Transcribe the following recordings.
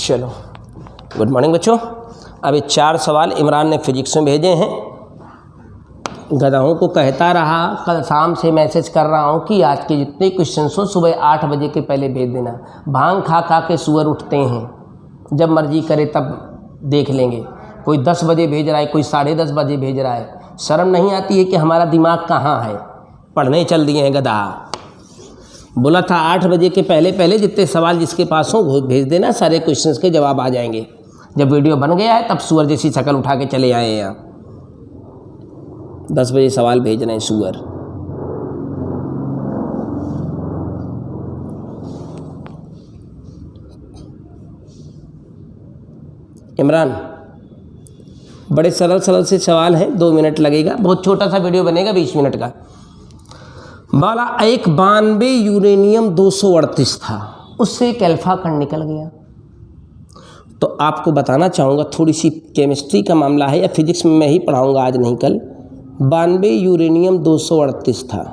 चलो, good morning बच्चों। अभी 4 सवाल इमरान ने फिजिक्स में भेजे हैं। गधाओं को कहता रहा, कल शाम से मैसेज कर रहा हूँ कि आज के जितने क्वेश्चंस हो सुबह 8 बजे के पहले भेज देना। भांग खा खा के सुअर उठते हैं, जब मर्जी करे तब देख लेंगे। कोई 10 बजे भेज रहा है, कोई 10:30 बजे भेज रहा है। शर्म नहीं आती है कि हमारा दिमाग कहाँ है? पढ़ने चल दिए हैं गधा। बोला था 8 बजे के पहले पहले जितने सवाल जिसके पास हो वो भेज देना, सारे क्वेश्चंस के जवाब आ जाएंगे। जब वीडियो बन गया है तब सुअर जैसी शक्ल उठा के चले आए हैं यहाँ। 10 बजे सवाल भेज रहे हैं सुअर। इमरान, बड़े सरल से सवाल हैं, 2 मिनट लगेगा, बहुत छोटा सा वीडियो बनेगा 20 मिनट का। बाला एक 92 यूरेनियम 238 था, उससे एक अल्फा कण निकल गया। तो आपको बताना चाहूँगा, थोड़ी सी केमिस्ट्री का मामला है या फिजिक्स में मैं ही पढ़ाऊँगा आज नहीं कल। 92 यूरेनियम 238 था,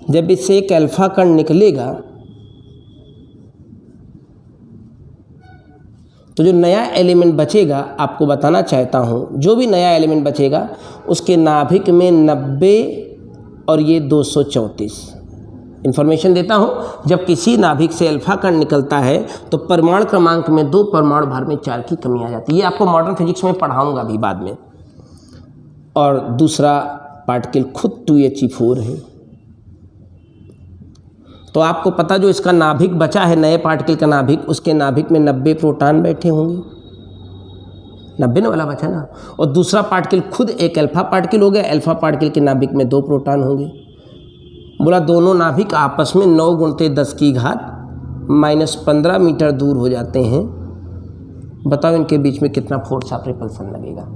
जब इससे एक अल्फा कण निकलेगा तो जो नया एलिमेंट बचेगा, आपको बताना चाहता हूँ, जो भी नया एलिमेंट बचेगा उसके नाभिक में 90 और ये 234 इन्फॉर्मेशन देता हूँ। जब किसी नाभिक से अल्फा कण निकलता है तो परमाणु क्रमांक में 2, परमाणु भार में 4 की कमी आ जाती है। ये आपको मॉडर्न फिजिक्स में पढ़ाऊँगा अभी बाद में। और दूसरा पार्टिकल खुद 2He4 है। तो आपको पता, जो इसका नाभिक बचा है, नए पार्टिकल का नाभिक, उसके नाभिक में 90 प्रोटॉन बैठे होंगे। 90 वाला बचा ना। और दूसरा पार्टिकल खुद एक अल्फा पार्टिकल हो गया। अल्फा पार्टिकल के नाभिक में 2 प्रोटॉन होंगे। बोला दोनों नाभिक आपस में 9 × 10 - 15 मीटर दूर हो जाते हैं। बताओ इनके बीच में कितना फोर्स ऑफ रिपल्सन लगेगा।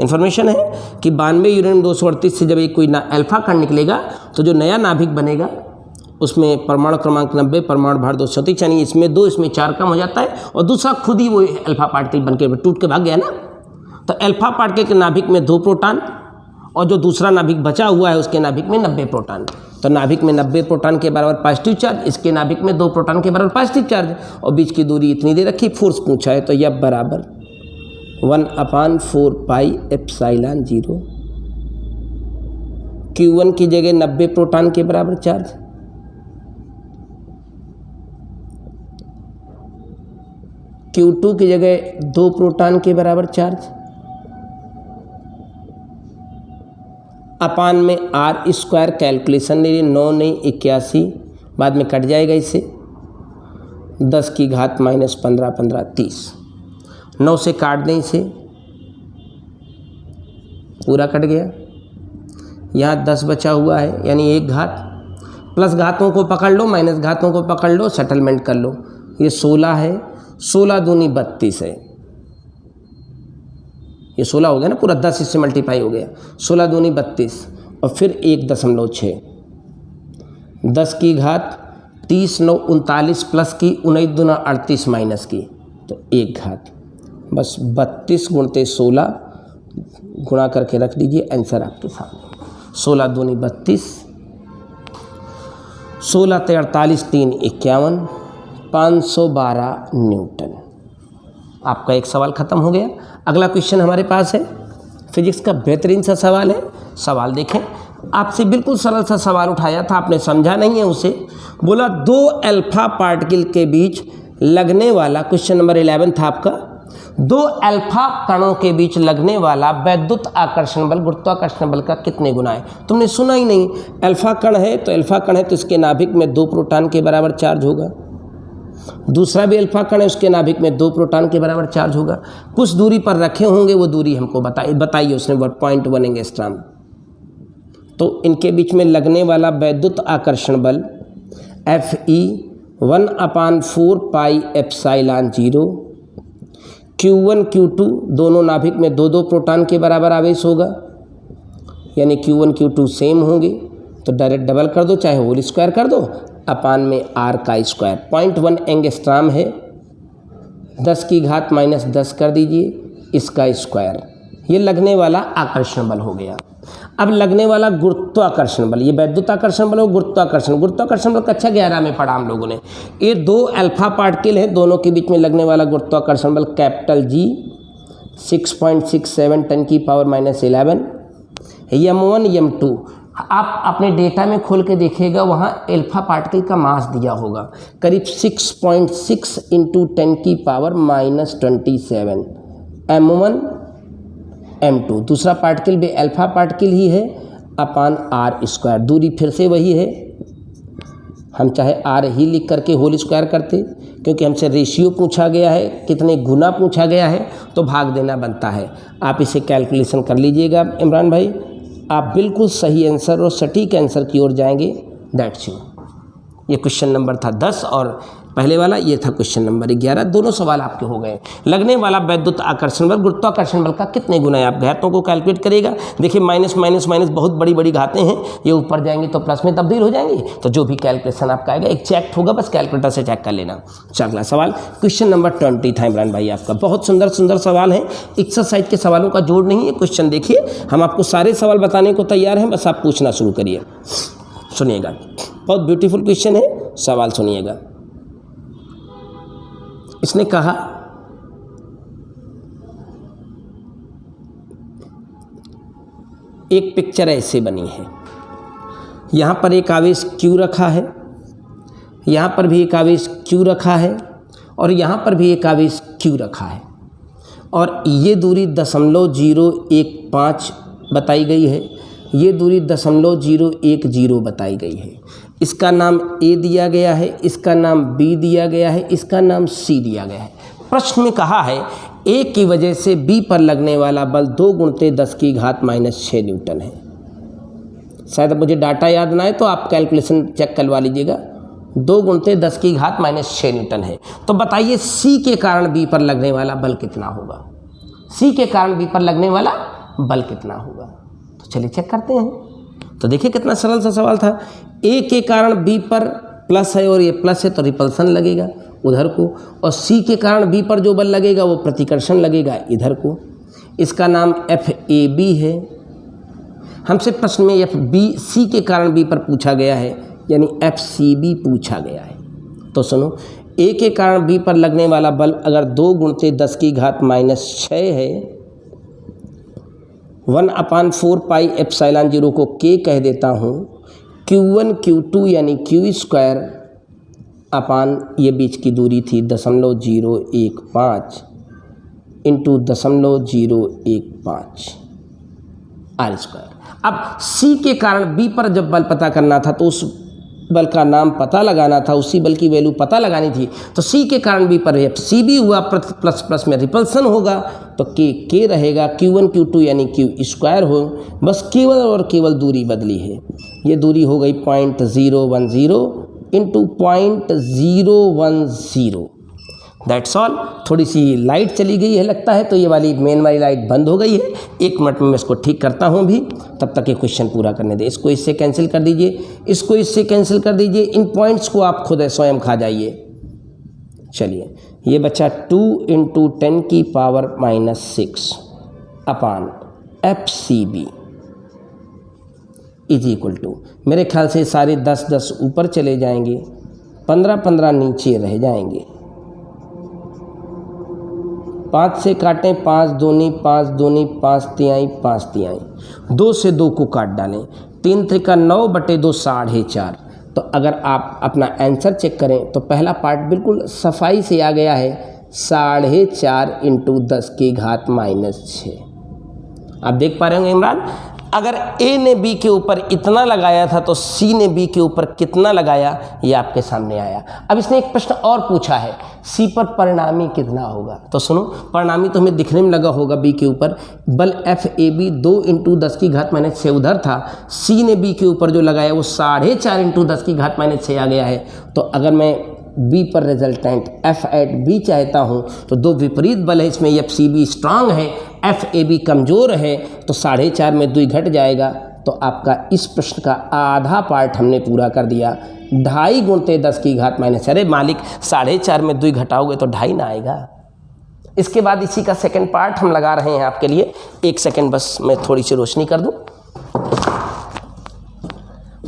इन्फॉर्मेशन है कि 92 यूरेनियम 238 से जब एक कोई अल्फा कण निकलेगा तो जो नया नाभिक बनेगा उसमें परमाणु क्रमांक 90, परमाणु भार 234, यानी इसमें 2 इसमें 4 कम हो जाता है। और दूसरा खुद ही वो अल्फा पार्टिकल बन के टूट के भाग गया ना। तो अल्फा पार्टिकल के नाभिक में 2 प्रोटॉन और जो दूसरा नाभिक बचा हुआ है उसके नाभिक में 90 प्रोटॉन। तो नाभिक में 90 प्रोटॉन के बराबर पॉजिटिव चार्ज, इसके नाभिक में 2 प्रोटॉन के बराबर पॉजिटिव चार्ज, और बीच की दूरी इतनी दे रखी। फोर्स पूछा है तो यह बराबर 1/4 पाई एप्सिलॉन 0। Q1 की जगह 90 प्रोटॉन के बराबर चार्ज, Q2 की जगह 2 प्रोटॉन के बराबर चार्ज, अपान में R² कैलकुलेशन नहीं, 9 नहीं 81, बाद में कट जाएगा इससे। 10 की घात -15, 15 30, 9 से काट दें इसे, पूरा कट गया। यहाँ 10 बचा हुआ है, यानी 1 घात। प्लस घातों को पकड़ लो, माइनस घातों को पकड़ लो, सेटलमेंट कर लो। ये 16 है, 16 दूनी 32 है। ये 16 हो गया ना, पूरा 10 इससे मल्टीप्लाई हो गया। 16 दूनी 32 और फिर 1.6, 10 की घात 30, 9 39, प्लस की 19 दूना 38 माइनस की तो 1 घात। बस 32 × 16 गुणा करके रख दीजिए, आंसर आपके सामने। 16 दूनी 32, 16 × 48, 3 51, 512 न्यूटन। आपका एक सवाल ख़त्म हो गया। अगला क्वेश्चन हमारे पास है, फिजिक्स का बेहतरीन सा सवाल है। सवाल देखें, आपसे बिल्कुल सरल सा सवाल उठाया था, आपने समझा नहीं है उसे। बोला 2 अल्फा पार्टिकल के बीच लगने वाला, क्वेश्चन नंबर 11 था आपका, 2 अल्फा कणों के बीच लगने वाला वैद्युत आकर्षण बल गुरुत्वाकर्षण बल का कितने गुना है? तुमने सुना ही नहीं। अल्फा कण है तो इसके नाभिक में 2 प्रोटॉन के बराबर चार्ज होगा। दूसरा भी अल्फा कण है, उसके नाभिक में 2 प्रोटॉन के बराबर चार्ज होगा। कुछ दूरी पर रखे होंगे, वो दूरी हमको बताइए उसने 0.1 एंगस्ट्रॉम। तो इनके बीच में लगने वाला वैद्युत आकर्षण बल Fe 1/4 pi epsilon 0। Q1 Q2 दोनों नाभिक में 2 प्रोटॉन के बराबर आवेश होगा, यानी Q1 Q2 सेम होंगे। तो डायरेक्ट डबल कर दो, चाहे होल स्क्वायर कर दो, अपान में R²। 0.1 एंगस्ट्रॉम है, 10 की घात -10 कर दीजिए, इसका स्क्वायर। ये लगने वाला आकर्षण बल हो गया। अब लगने वाला गुरुत्वाकर्षण बल, ये वैद्युताकर्षण बल और गुरुत्वाकर्षण बल कक्षा 11 में पढ़ा हम लोगों ने। ये दो अल्फा पार्टिकल है, दोनों के बीच में लगने वाला गुरुत्वाकर्षण बल कैपिटल G 6.67 10 की पावर -11, m1 m2। आप अपने डेटा में खोल के देखिएगा, वहाँ अल्फा पार्टिकल का मास दिया होगा करीब 6.6 × 10 की पावर -27 m1 m2। दूसरा पार्टिकल भी अल्फा पार्टिकल ही है अपान r²। दूरी फिर से वही है, हम चाहे r ही लिख करके होल स्क्वायर करते, क्योंकि हमसे रेशियो पूछा गया है, कितने गुना पूछा गया है, तो भाग देना बनता है। आप इसे कैलकुलेशन कर लीजिएगा इमरान भाई, आप बिल्कुल सही आंसर और सटीक आंसर की ओर जाएंगे। That's you. ये क्वेश्चन नंबर था 10 और पहले वाला ये था क्वेश्चन नंबर 11। दोनों सवाल आपके हो गए। लगने वाला वैद्युत आकर्षण बल गुरुत्वाकर्षण बल का कितने गुना है? आप घातों को कैलकुलेट करेगा। देखिए माइनस माइनस माइनस बहुत बड़ी बड़ी घातें हैं, ये ऊपर जाएंगे तो प्लस में तब्दील हो जाएंगी। तो जो भी कैलकुलेशन आपका आएगा एक चेक होगा, बस कैलकुलेटर से चेक कर लेना। अगला सवाल क्वेश्चन नंबर 20 था इमरान भाई आपका। बहुत सुंदर सुंदर सवाल है, एक्सरसाइज के सवालों का जोड़ नहीं है। क्वेश्चन देखिए, हम आपको सारे सवाल बताने को तैयार हैं, बस आप पूछना शुरू करिए। सुनिएगा, बहुत ब्यूटीफुल क्वेश्चन है, सवाल सुनिएगा। इसने कहा एक पिक्चर ऐसे बनी है, यहाँ पर एक आवेश Q रखा है, यहाँ पर भी एक आवेश Q रखा है और यहाँ पर भी एक आवेश Q रखा है, और ये दूरी 0.015 बताई गई है, ये दूरी 0.010 बताई गई है। इसका नाम A दिया गया है, इसका नाम B दिया गया है, इसका नाम C दिया गया है। प्रश्न में कहा है A की वजह से B पर लगने वाला बल 2 × 10⁻⁻6 न्यूटन है। शायद मुझे डाटा याद ना आए तो आप कैलकुलेशन चेक करवा लीजिएगा। 2 × 10⁻⁻6 न्यूटन है। तो बताइए C के कारण B पर लगने वाला बल कितना होगा? C के कारण B पर लगने वाला बल कितना होगा? तो चलिए चेक करते हैं। तो देखिए कितना सरल सा सवाल था। A के कारण B पर प्लस है और ये प्लस है तो रिपल्सन लगेगा उधर को, और C के कारण B पर जो बल लगेगा वो प्रतिकर्षण लगेगा इधर को। इसका नाम FAB है। हमसे प्रश्न में FBC के कारण B पर पूछा गया है, यानी FCB पूछा गया है। तो सुनो, A के कारण B पर लगने वाला बल अगर 2 × 10⁻⁻6 है, 1/4πε0 को K कह देता हूँ, Q1 Q2 यानी Q² अपान ये बीच की दूरी थी 0.015 इंटू 0.015 r²। अब C के कारण B पर जब बल पता करना था तो उस बल का नाम पता लगाना था, उसी बल की वैल्यू पता लगानी थी। तो C के कारण B पर FCB हुआ, प्लस प्लस में रिपल्सन होगा तो K रहेगा। Q1 Q2 यानी Q² हो, बस केवल और केवल दूरी बदली है। ये दूरी हो गई 0.010 इंटू 0.010। That's all. थोड़ी सी लाइट चली गई है लगता है, तो ये वाली मेन वाली लाइट बंद हो गई है। 1 मिनट में मैं इसको ठीक करता हूँ भी, तब तक ये क्वेश्चन पूरा करने दे। इसको इससे कैंसिल कर दीजिए, इसको इससे कैंसिल कर दीजिए। इन पॉइंट्स को आप खुद स्वयं खा जाइए। चलिए, ये बच्चा 2 × 10⁻⁻6 अपान FCB इज इक्वल टू, मेरे ख्याल से सारे 10 ऊपर चले जाएंगे, 15 नीचे रह जाएंगे। 5 से काटें, 5 दूनी 5 दूनी 5 तिहाई 5 तिहाई, 2 से 2 को काट डालें, 3 त्रिका 9/2 4.5। तो अगर आप अपना आंसर चेक करें तो पहला पार्ट बिल्कुल सफाई से आ गया है, 4.5 इंटू 10⁻⁻6। आप देख पा रहे होंगे इमरान, अगर A ने B के ऊपर इतना लगाया था तो C ने B के ऊपर कितना लगाया, ये आपके सामने आया। अब इसने एक प्रश्न और पूछा है, C पर परिणामी कितना होगा? तो सुनो, परिणामी तो हमें दिखने में लगा होगा B के ऊपर, बल FAB 2 × 10⁻⁻6 उधर था, C ने B के ऊपर जो लगाया वो 4.5 × 10⁻⁻6 आ गया है। तो अगर मैं B पर रिजल्टेंट FAB चाहता हूँ तो दो विपरीत बल है इसमें, FCB स्ट्रांग है, FAB कमज़ोर है, तो 4.5 में 2 घट जाएगा। तो आपका इस प्रश्न का आधा पार्ट हमने पूरा कर दिया। 2.5 × 10⁻⁻6। अरे मालिक, 4.5 में 2 घटाओगे तो 2.5 ना आएगा। इसके बाद इसी का सेकंड पार्ट हम लगा रहे हैं आपके लिए। 1 सेकंड बस मैं थोड़ी सी रोशनी कर दूं।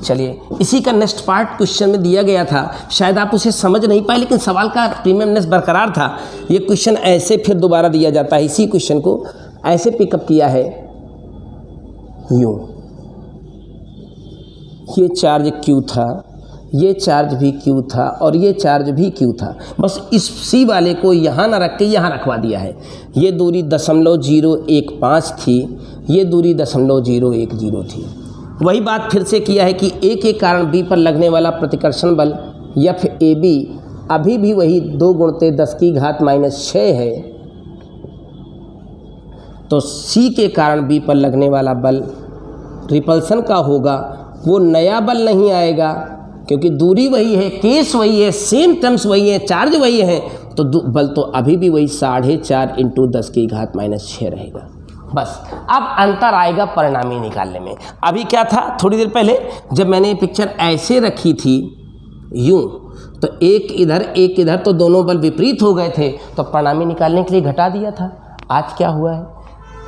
चलिए, इसी का नेक्स्ट पार्ट क्वेश्चन में दिया गया था, शायद आप उसे समझ नहीं पाए लेकिन सवाल का प्रीमियमनेस बरकरार था। ये क्वेश्चन ऐसे फिर दोबारा दिया जाता है, इसी क्वेश्चन को ऐसे पिकअप किया है, यूँ, ये चार्ज Q था, ये चार्ज भी Q था और ये चार्ज भी Q था, बस इस C वाले को यहाँ ना रख के यहाँ रखवा दिया है। ये दूरी 0.015 थी, ये दूरी 0.010 थी। वही बात फिर से किया है कि A के कारण B पर लगने वाला प्रतिकर्षण बल FAB अभी भी वही 2 × 10⁻⁻6 है, तो C के कारण B पर लगने वाला बल रिपल्सन का होगा, वो नया बल नहीं आएगा क्योंकि दूरी वही है, केस वही है, सेम टर्म्स वही है, चार्ज वही है, तो बल तो अभी भी वही 4.5 × 10⁻⁻6 रहेगा। बस अब अंतर आएगा परिणामी निकालने में। अभी क्या था, थोड़ी देर पहले जब मैंने ये पिक्चर ऐसे रखी थी यूँ, तो एक इधर तो दोनों बल विपरीत हो गए थे, तो परिणामी निकालने के लिए घटा दिया था। आज क्या हुआ है,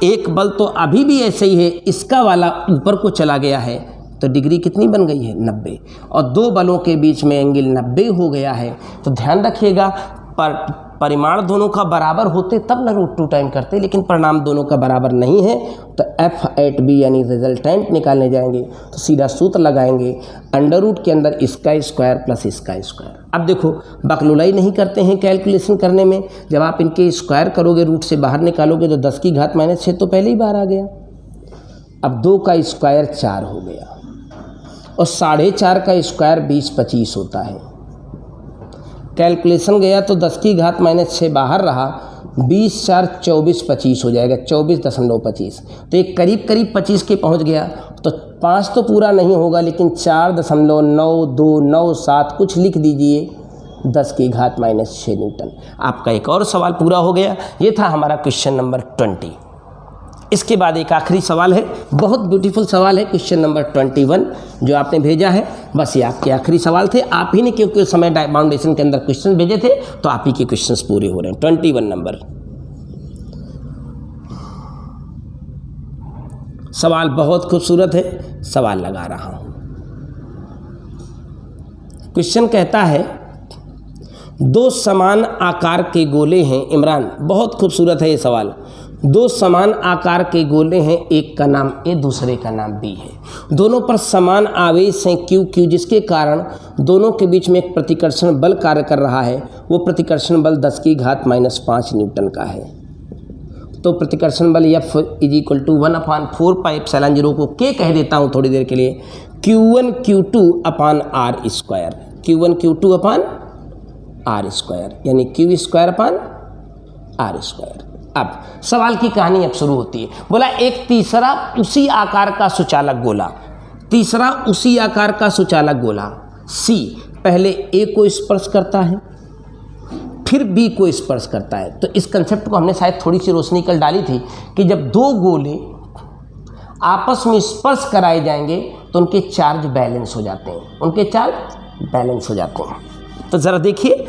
एक बल तो अभी भी ऐसे ही है, इसका वाला ऊपर को चला गया है, तो डिग्री कितनी बन गई है 90, और 2 बलों के बीच में एंगल 90 हो गया है। तो ध्यान रखिएगा, परिमाण दोनों का बराबर होते तब ना √2 टाइम करते, लेकिन परिणाम दोनों का बराबर नहीं है, तो F@B यानी रिजल्टेंट निकालने जाएंगे तो सीधा सूत्र लगाएंगे, अंडर रूट के अंदर इसका स्क्वायर प्लस इसका स्क्वायर। अब देखो, बकलुलाई नहीं करते हैं कैलकुलेशन करने में, जब आप इनके स्क्वायर करोगे, रूट से बाहर निकालोगे तो 10⁻⁻6 तो पहले ही बाहर आ गया। अब 2 का स्क्वायर 4 हो गया और 4.5 का स्क्वायर 20-25 होता है। कैलकुलेशन गया तो 10⁻⁻6 बाहर रहा, 20×4 24-25 हो जाएगा, 24.25। तो एक करीब 25 के पहुंच गया, तो 5 तो पूरा नहीं होगा, लेकिन 4.9297 कुछ लिख दीजिए, 10⁻⁻6 न्यूटन। आपका एक और सवाल पूरा हो गया। ये था हमारा क्वेश्चन नंबर 20। इसके बाद एक आखिरी सवाल है, बहुत ब्यूटीफुल सवाल है, क्वेश्चन नंबर 21 जो आपने भेजा है। बस ये आपके आखिरी सवाल थे, आप ही ने क्योंकि उस समय फाउंडेशन के अंदर क्वेश्चन भेजे थे, तो आप ही के क्वेश्चंस पूरे हो रहे हैं। 21 नंबर सवाल बहुत खूबसूरत है, सवाल लगा रहा हूं। क्वेश्चन कहता है, 2 समान आकार के गोले हैं। इमरान, बहुत खूबसूरत है ये सवाल। 2 समान आकार के गोले हैं, एक का नाम A दूसरे का नाम B है। दोनों पर समान आवेश हैं Q, जिसके कारण दोनों के बीच में एक प्रतिकर्षण बल कार्य कर रहा है। वो प्रतिकर्षण बल 10⁻⁻5 न्यूटन का है। तो प्रतिकर्षण बल F = 1/4πε0 को K कह देता हूँ थोड़ी देर के लिए, Q1Q2/R², Q1Q2/R², यानी Q²/R²। अब सवाल की कहानी अब शुरू होती है। बोला एक तीसरा उसी आकार का सुचालक गोला, तीसरा उसी आकार का सुचालक गोला C पहले A को स्पर्श करता है, फिर B को स्पर्श करता है। तो इस कंसेप्ट को हमने शायद थोड़ी सी रोशनी कल डाली थी कि जब 2 गोले आपस में स्पर्श कराए जाएंगे तो उनके चार्ज बैलेंस हो जाते हैं, उनके चार्ज बैलेंस हो जाते हैं। तो ज़रा देखिए,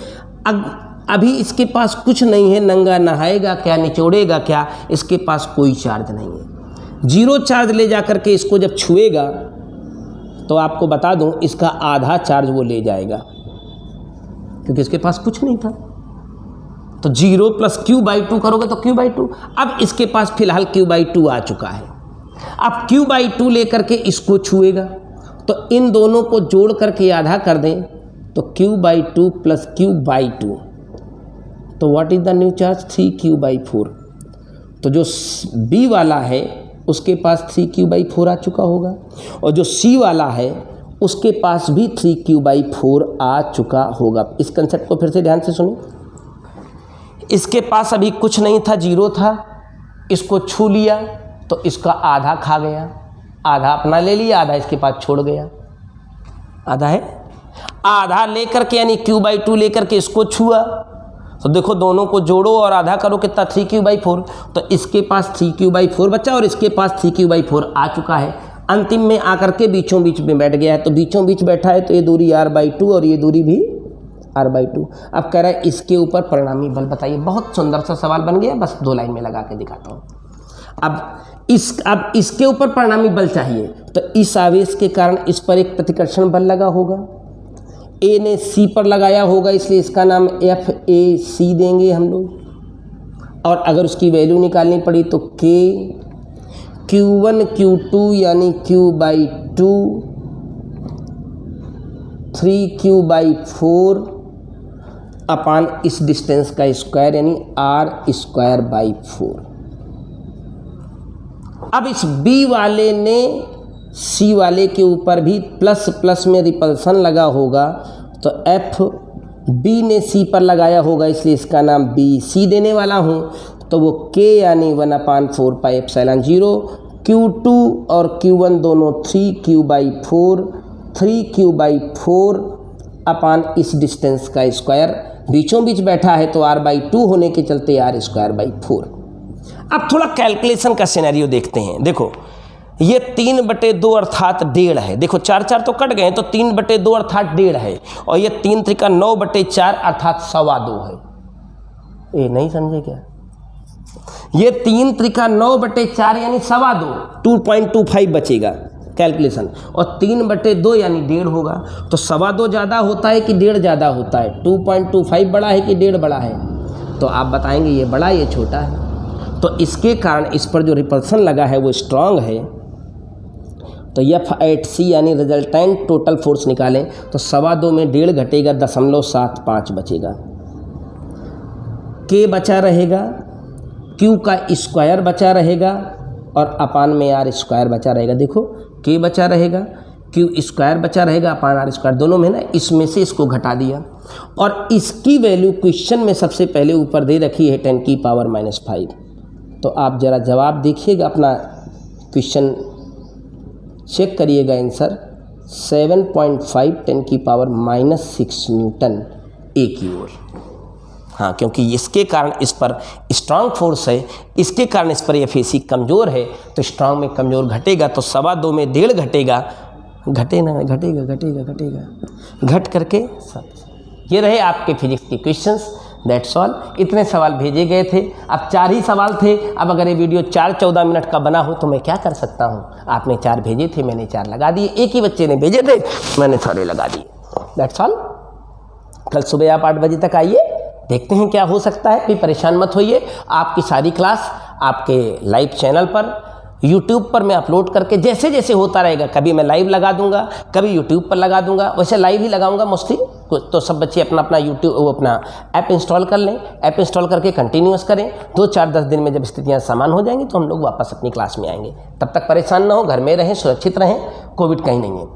अभी इसके पास कुछ नहीं है, नंगा नहाएगा क्या, निचोड़ेगा क्या, इसके पास कोई चार्ज नहीं है। 0 चार्ज ले जा करके इसको जब छुएगा तो आपको बता दूं, इसका आधा चार्ज वो ले जाएगा क्योंकि इसके पास कुछ नहीं था। तो 0 + Q/2 करोगे तो Q/2। अब इसके पास फिलहाल Q/2 आ चुका है। अब Q/2 लेकर के इसको छुएगा, तो इन दोनों को जोड़ करके आधा कर दें तो Q/2 + Q/2, तो what is the new charge 3Q/4। तो जो B वाला है उसके पास 3Q/4 आ चुका होगा, और जो C वाला है उसके पास भी 3Q/4 आ चुका होगा। इस कंसेप्ट को फिर से ध्यान से सुनो। इसके पास अभी कुछ नहीं था, 0 था, इसको छू लिया तो इसका आधा खा गया, आधा अपना ले लिया, आधा इसके पास छोड़ गया। आधा है, आधा लेकर के यानी Q/2 लेकर के इसको छुआ, तो देखो दोनों को जोड़ो और आधा करो, कितना 3Q/4। तो इसके पास 3Q/4 बचा और इसके पास 3Q/4 आ चुका है। अंतिम में आकर के बीचों बीच में बैठ गया है, तो बीचों बीच बैठा है तो ये दूरी R/2 और ये दूरी भी R/2। अब कह रहा है इसके ऊपर परिणामी बल बताइए। बहुत सुंदर सा सवाल बन गया, बस 2 लाइन में लगा के दिखाता हूँ। अब इसके ऊपर परिणामी बल चाहिए, तो इस आवेश के कारण इस पर एक प्रतिकर्षण बल लगा होगा, ए ने सी पर लगाया होगा, इसलिए इसका नाम FAC देंगे हम लोग। और अगर उसकी वैल्यू निकालनी पड़ी तो K Q1 Q2 यानी Q/2 3Q/4 अपान इस डिस्टेंस का स्क्वायर यानी R²/4। अब इस B वाले ने C वाले के ऊपर भी प्लस प्लस में रिपल्सन लगा होगा, तो FB ने C पर लगाया होगा, इसलिए इसका नाम BC देने वाला हूँ। तो वो K यानी 1/4πε0 Q2 और Q1 दोनों 3Q/4 अपान इस डिस्टेंस का स्क्वायर, बीचों बीच बैठा है तो R/2 होने के चलते R²/4। अब थोड़ा कैलकुलेशन का सिनेरियो देखते हैं। देखो ये 3/2 अर्थात 1.5 है। देखो 4 तो कट गए, तो 3/2 अर्थात 1.5 है, और ये 3 त्रिका 9/4 अर्थात 2.25 है। ये नहीं समझे क्या? ये 3 त्रिका 9/4 यानी 2.25, 2.25 बचेगा कैलकुलेशन, और 3/2 यानी 1.5 होगा। तो 2.25 ज़्यादा होता है कि 1.5 ज़्यादा होता है? 2.25 बड़ा है कि 1.5 बड़ा है? तो आप बताएंगे ये बड़ा, ये छोटा है। तो इसके कारण इस पर जो रिपल्सन लगा है वो स्ट्रांग है। तो F@C यानी रिजल्टेंट टोटल फोर्स निकालें तो 2.25 में 1.5 घटेगा, 0.75 बचेगा। K बचा रहेगा, Q का स्क्वायर बचा रहेगा, और अपान में R² बचा रहेगा। देखो K बचा रहेगा, Q स्क्वायर बचा रहेगा, अपान R², दोनों में ना इसमें से इसको घटा दिया, और इसकी वैल्यू क्वेश्चन में सबसे पहले ऊपर दे रखी है 10⁻⁵। तो आप ज़रा जवाब देखिएगा, अपना क्वेश्चन चेक करिएगा आंसर 7.5 10⁻�6 न्यूटन ए की ओर। हाँ, क्योंकि इसके कारण इस पर स्ट्रांग फोर्स है, इसके कारण इस पर FAC कमज़ोर है, तो स्ट्रांग में कमज़ोर घटेगा, तो 2.25 में 1.5 घटेगा, घट करके सब। ये रहे आपके फिजिक्स के क्वेश्चंस। That's all. इतने सवाल भेजे गए थे, अब 4 ही सवाल थे। अब अगर ये वीडियो 4-14 मिनट का बना हो तो मैं क्या कर सकता हूँ? आपने 4 भेजे थे, मैंने 4 लगा दिए। एक ही बच्चे ने भेजे थे, मैंने सारे लगा दिए। That's all. कल सुबह आप 8 बजे तक आइए, देखते हैं क्या हो सकता है। कोई परेशान मत होइए। आपकी सारी क्लास आपके लाइव चैनल पर, YouTube पर मैं अपलोड करके जैसे जैसे होता रहेगा, कभी मैं लाइव लगा दूंगा, कभी YouTube पर लगा दूंगा। वैसे लाइव ही लगाऊंगा मोस्टली। तो सब बच्चे अपना अपना ऐप इंस्टॉल कर लें। ऐप इंस्टॉल करके कंटिन्यूअस करें। 2-4-10 दिन में जब स्थितियाँ समान हो जाएंगी तो हम लोग वापस अपनी क्लास में आएंगे। तब तक परेशान ना हो, घर में रहें, सुरक्षित रहें, कोविड कहीं नहीं है।